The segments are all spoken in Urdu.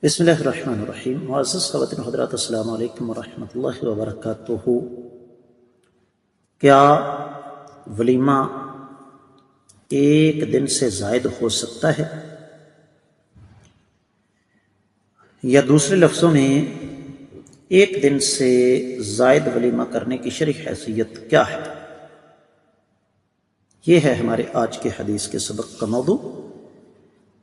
بسم اللہ الرحمن الرحیم۔ معزز خواتین حضرات، السلام علیکم ورحمۃ اللہ وبرکاتہ۔ کیا ولیمہ ایک دن سے زائد ہو سکتا ہے؟ یا دوسرے لفظوں میں ایک دن سے زائد ولیمہ کرنے کی شرعی حیثیت کیا ہے؟ یہ ہے ہمارے آج کے حدیث کے سبق کا موضوع۔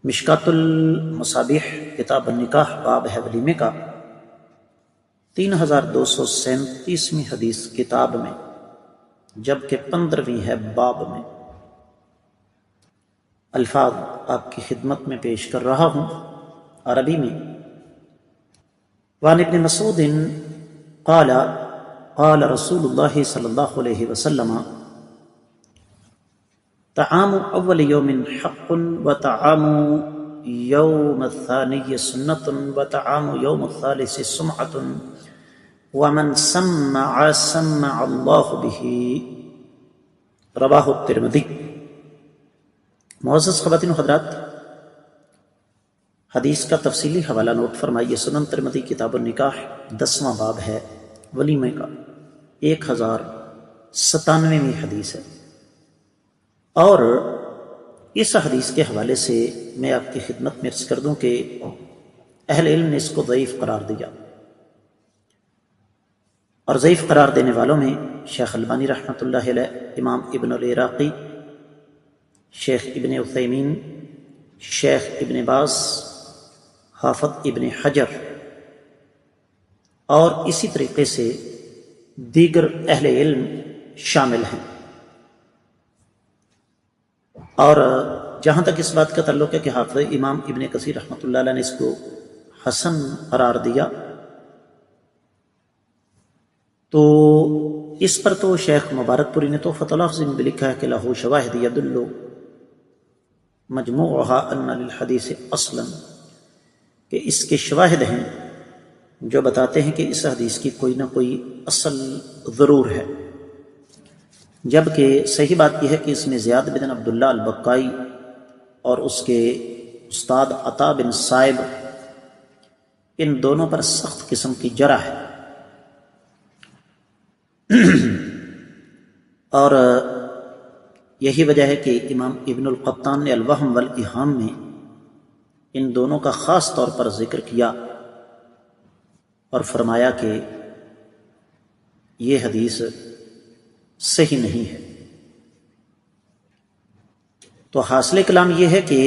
مشکات المصابیح کتاب النکاح باب ہے ولیمے کا 3237ویں حدیث کتاب میں، جبکہ 15ویں ہے باب میں۔ الفاظ آپ کی خدمت میں پیش کر رہا ہوں عربی میں۔ وعن ابن مسعود قال قال رسول اللہ صلی اللہ علیہ وسلم طعام اول یوم حق وطعام یوم الثانی سنت وطعام یوم الثالث سمعۃ ومن سمع سمع اللہ بہ، رواہ الترمذی۔ معزز خواتین و حضرات، حدیث کا تفصیلی حوالہ نوٹ فرمائیے۔ سنن ترمذی کتاب النکاح 10واں باب ہے ولیمے کا، 1097ویں حدیث ہے۔ اور اس حدیث کے حوالے سے میں آپ کی خدمت میں عرض کر دوں کہ اہل علم نے اس کو ضعیف قرار دیا، اور ضعیف قرار دینے والوں میں شیخ البانی رحمۃ اللہ علیہ، امام ابن العراقی، شیخ ابن عثیمین، شیخ ابن باز، حافظ ابن حجر، اور اسی طریقے سے دیگر اہل علم شامل ہیں۔ اور جہاں تک اس بات کا تعلق ہے کہ حافظ امام ابن کثیر رحمۃ اللہ علیہ نے اس کو حسن قرار دیا، تو اس پر تو شیخ مبارک پوری نے تحفۃ الحفظ میں بھی لکھا ہے کہ لہو شواہد یدل مجموعها ان للحدیث اصلا، کہ اس کے شواہد ہیں جو بتاتے ہیں کہ اس حدیث کی کوئی نہ کوئی اصل ضرور ہے، جبکہ صحیح بات یہ ہے کہ اس میں زیاد بن عبداللہ البکائی اور اس کے استاد عطا بن صائب، ان دونوں پر سخت قسم کی جرح ہے۔ اور یہی وجہ ہے کہ امام ابن القطان نے الوہم والایہام میں ان دونوں کا خاص طور پر ذکر کیا اور فرمایا کہ یہ حدیث صحیح نہیں ہے۔ تو حاصل کلام یہ ہے کہ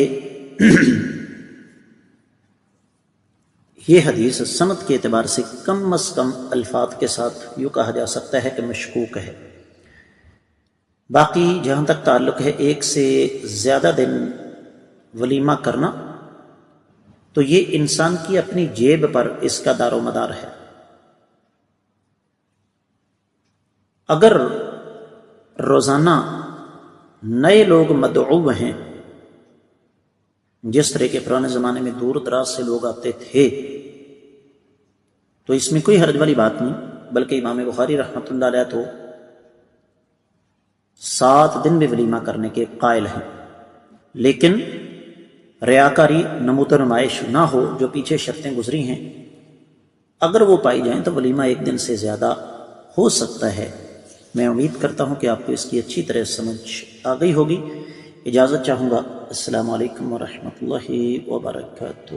یہ حدیث سند کے اعتبار سے کم از کم الفاظ کے ساتھ یوں کہا جا سکتا ہے کہ مشکوک ہے۔ باقی جہاں تک تعلق ہے ایک سے زیادہ دن ولیمہ کرنا، تو یہ انسان کی اپنی جیب پر اس کا دار و مدار ہے۔ اگر روزانہ نئے لوگ مدعو ہیں، جس طرح کے پرانے زمانے میں دور دراز سے لوگ آتے تھے، تو اس میں کوئی حرج والی بات نہیں، بلکہ امام بخاری رحمۃ اللہ علیہ تو 7 دن بھی ولیمہ کرنے کے قائل ہیں، لیکن ریاکاری نمود و نمائش نہ ہو، جو پیچھے شرطیں گزری ہیں اگر وہ پائی جائیں تو ولیمہ ایک دن سے زیادہ ہو سکتا ہے۔ میں امید کرتا ہوں کہ آپ کو اس کی اچھی طرح سمجھ آ گئی ہوگی۔ اجازت چاہوں گا۔ السلام علیکم ورحمۃ اللہ وبرکاتہ۔